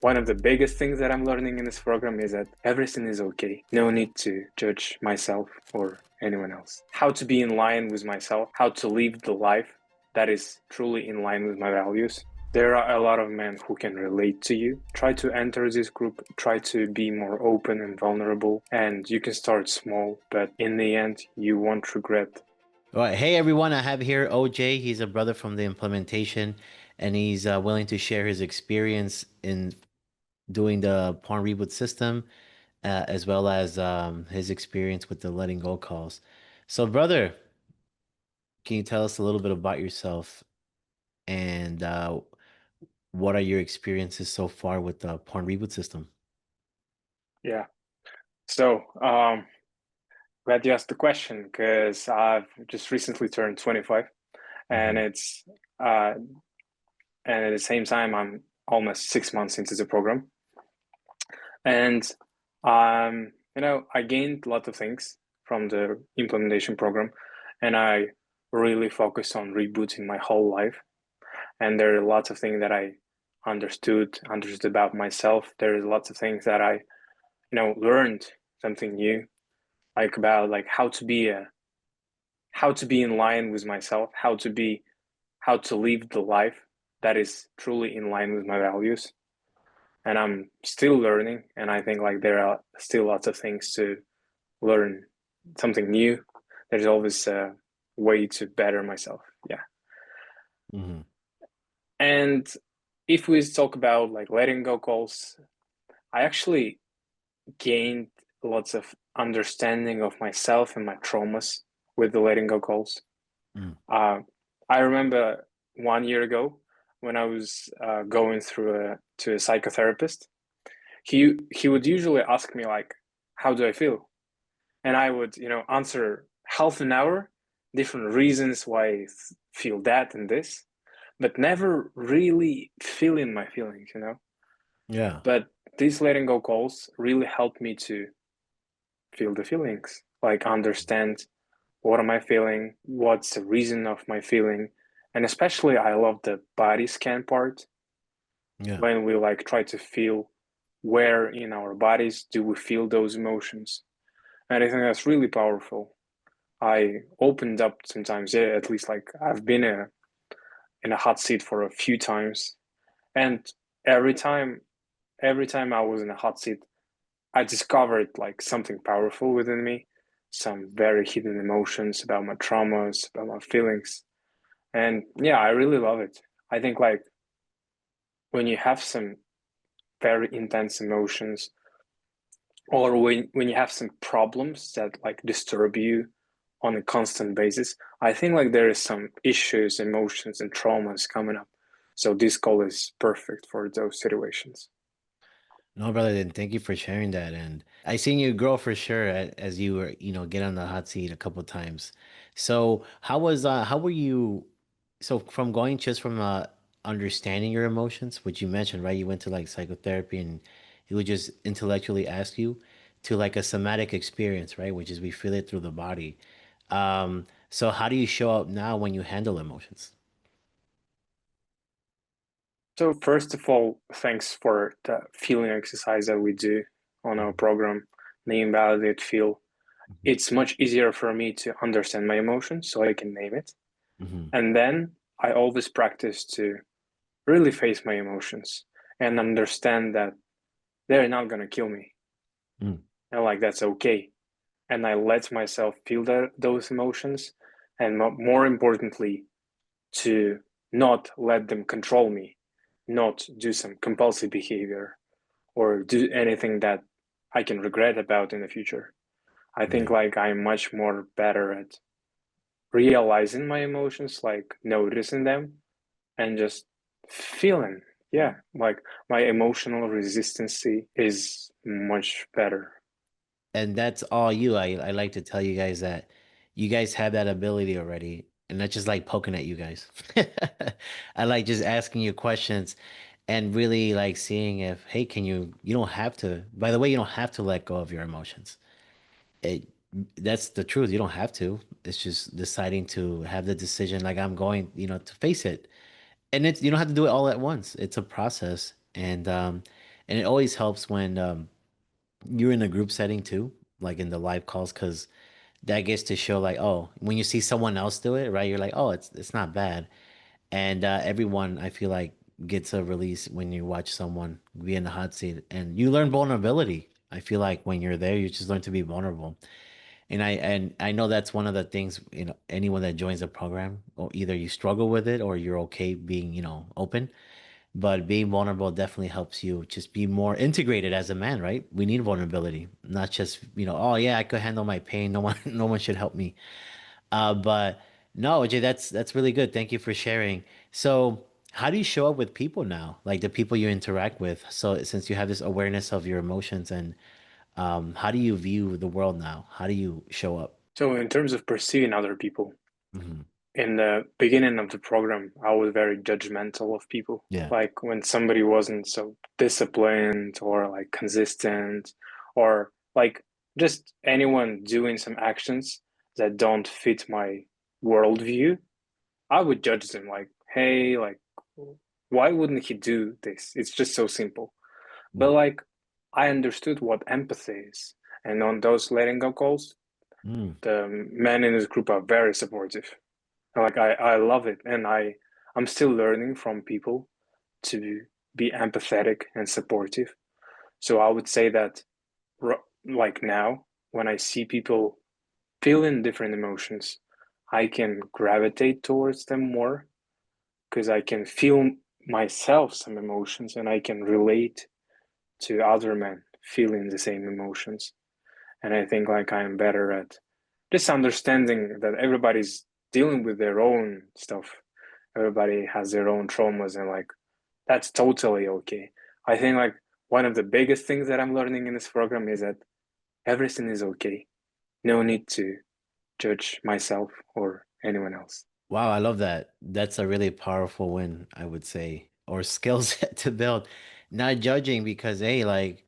One of the biggest things that I'm learning in this program is that everything is okay. No need to judge myself or anyone else. How to be in line with myself, how to live the life that is truly in line with my values. There are a lot of men who can relate to you. Try to enter this group, try to be more open and vulnerable, and you can start small, but in the end, you won't regret. All right. Hey, everyone. I have here OJ. He's a brother from the implementation, and he's willing to share his experience in doing the Porn Reboot system, as well as his experience with the letting go calls. So, brother, can you tell us a little bit about yourself and what are your experiences so far with the Porn Reboot system? Yeah. So, glad you asked the question because I've just recently turned 25, and Hmm. it's uh, and at the same time I'm almost 6 months into the program, and I gained a lot of things from the implementation program, and I really focused on rebooting my whole life. And there are lots of things that I understood about myself. There is lots of things that I learned something new, like about like how to be in line with myself, how to live the life that is truly in line with my values. And I'm still learning, and I think like there are still lots of things to learn, something new. There's always a way to better myself. Yeah. Hmm. And if we talk about like letting go calls, I actually gained lots of understanding of myself and my traumas with the letting go calls. Mm. Uh, I remember 1 year ago when I was going through to a psychotherapist. He would usually ask me like, "How do I feel?" And I would answer half an hour, different reasons why I feel that and this, but never really feeling my feelings. Yeah. But these letting go calls really helped me to feel the feelings, like understand what am I feeling, what's the reason of my feeling, and especially I love the body scan part Yeah. when we like try to feel where in our bodies do we feel those emotions. And I think that's really powerful. I opened up sometimes, yeah, at least like I've been in a hot seat for a few times, and every time every time I was in a hot seat, I discovered like something powerful within me, some very hidden emotions about my traumas, about my feelings. And yeah, I really love it. I think like when you have some very intense emotions, or when you have some problems that like disturb you on a constant basis, I think like there is some issues, emotions, and traumas coming up. So this call is perfect for those situations. No, brother, then thank you for sharing that. And I seen you grow for sure as you were, get on the hot seat a couple times. So how were you, so from going just from understanding your emotions, which you mentioned, right? You went to like psychotherapy and he would just intellectually ask you to like a somatic experience, right? Which is we feel it through the body. So how do you show up now when you handle emotions? So first of all, thanks for the feeling exercise that we do on our program, name, validate, feel. Mhm. It's much easier for me to understand my emotions so I can name it. Mhm. And then I always practice to really face my emotions and understand that they're not gonna kill me. Mhm. And like that's okay. And I let myself feel those emotions, and more importantly, to not let them control me, not do some compulsive behavior or do anything that I can regret about in the future. I think Right. like I'm much more better at realizing my emotions, like noticing them and just feeling. Yeah, like my emotional resistance is much better. And that's all you. I like to tell you guys that you guys have that ability already. And that's just like poking at you guys. I like just asking you questions and really like seeing if, hey, you don't have to, by the way, you don't have to let go of your emotions. It, that's the truth. You don't have to. It's just deciding to have the decision, like I'm going, to face it. And you don't have to do it all at once. It's a process. And And it always helps when you're in a group setting too, like in the live calls, because that gets to show like, oh, when you see someone else do it, right? You're like, oh, it's not bad. And everyone, I feel like, gets a release when you watch someone be in the hot seat, and you learn vulnerability. I feel like when you're there, you just learn to be vulnerable. And I know that's one of the things, anyone that joins the program, or either you struggle with it or you're okay being, open. But being vulnerable definitely helps you just be more integrated as a man, right? We need vulnerability, not just, oh yeah, I could handle my pain. No one, no one should help me. But no, Jay, that's really good. Thank you for sharing. So, how do you show up with people now? Like the people you interact with. So, since you have this awareness of your emotions, and how do you view the world now? How do you show up? So in terms of perceiving other people, Hmm. in the beginning of the program, I was very judgmental of people. Yeah. Like when somebody wasn't so disciplined or like consistent or like just anyone doing some actions that don't fit my worldview, I would judge them like, hey, like, why wouldn't he do this? It's just so simple. But like, I understood what empathy is. And on those letting go calls, Mm-hmm. the men in this group are very supportive. Like I love it, and I'm still learning from people to be empathetic and supportive. So I would say that like now, when I see people feeling different emotions, I can gravitate towards them more because I can feel myself some emotions and I can relate to other men feeling the same emotions. And I think like I am better at just understanding that everybody's dealing with their own stuff. Everybody has their own traumas, and like that's totally okay. I think like one of the biggest things that I'm learning in this program is that everything is okay. No need to judge myself or anyone else. Wow, I love that. That's a really powerful win, I would say, or skill set to build. Not judging because, hey, like,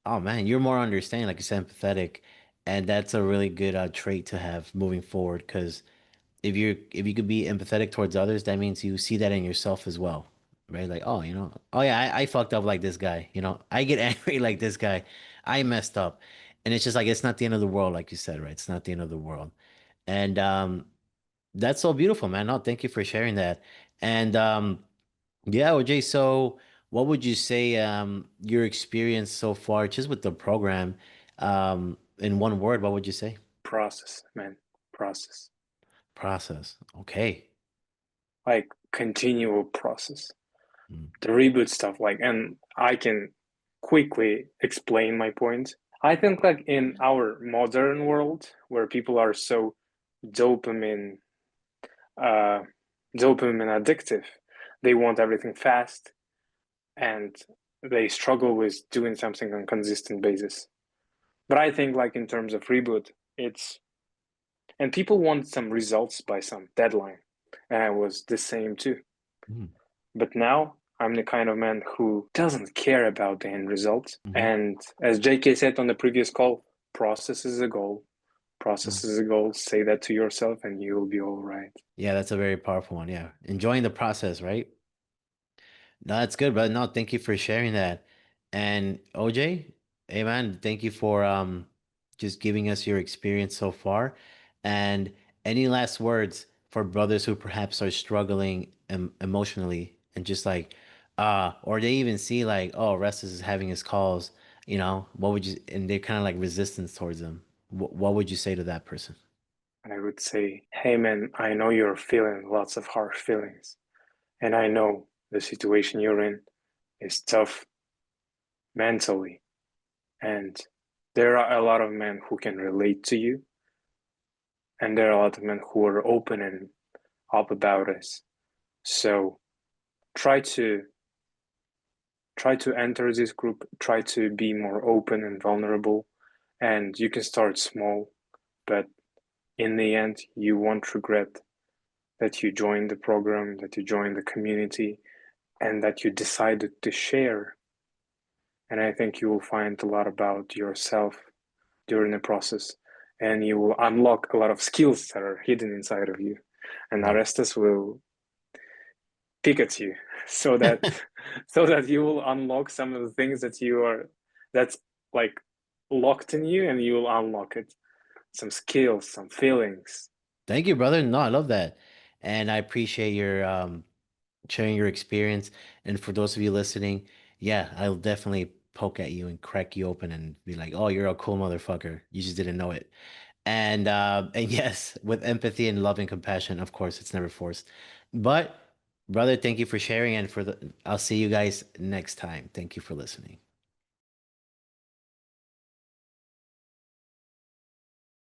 oh man, you're more understanding, like you said, empathetic, and that's a really good trait to have moving forward. Because if you could be empathetic towards others, that means you see that in yourself as well, right? Like, oh, oh yeah, I fucked up like this guy. I get angry like this guy. I messed up, and it's just like it's not the end of the world, like you said, right? It's not the end of the world, and that's so beautiful, man. No, thank you for sharing that. And yeah, OJ, so what would you say your experience so far just with the program in one word, what would you say? Process, man, process. Process. Okay. Like continual process. Mm, The reboot stuff, like, and I can quickly explain my point. I think like in our modern world where people are so dopamine uh, dopamine addictive. They want everything fast and they struggle with doing something on a consistent basis. But I think like in terms of reboot, it's and people want some results by some deadline. And I was the same too. mm, But now I'm the kind of man who doesn't care about the end result. mhm, And as JK said on the previous call, process is a goal. mm. Process is a goal. Say that to yourself and you'll be all right. Yeah, that's a very powerful one. Yeah. Enjoying the process, right? No, that's good, but no, thank you for sharing that. And OJ, hey man, thank you for just giving us your experience so far. And any last words for brothers who perhaps are struggling emotionally and just like or they even see like, oh, Restus is having his calls, what would you and they're kind of like resistance towards them. What would you say to that person? And I would say, hey man, I know you're feeling lots of harsh feelings. And I know the situation you're in is tough mentally. And there are a lot of men who can relate to you. And there are a lot of men who are open and up about us. So try to try to enter this group, try to be more open and vulnerable. And you can start small, but in the end, you won't regret that you joined the program, that you joined the community, and that you decided to share. And I think you will find a lot about yourself during the process, and you will unlock a lot of skills that are hidden inside of you. And Yeah. Arestas will pick at you so that so that you will unlock some of the things that's like locked in you, and you will unlock it, some skills, some feelings. Thank you, brother. No, I love that. And I appreciate your sharing your experience. And for those of you listening, yeah, I'll definitely poke at you and crack you open and be like, "Oh, you're a cool motherfucker. You just didn't know it." And yes, with empathy and love and compassion, of course, it's never forced. But brother, thank you for sharing and I'll see you guys next time. Thank you for listening.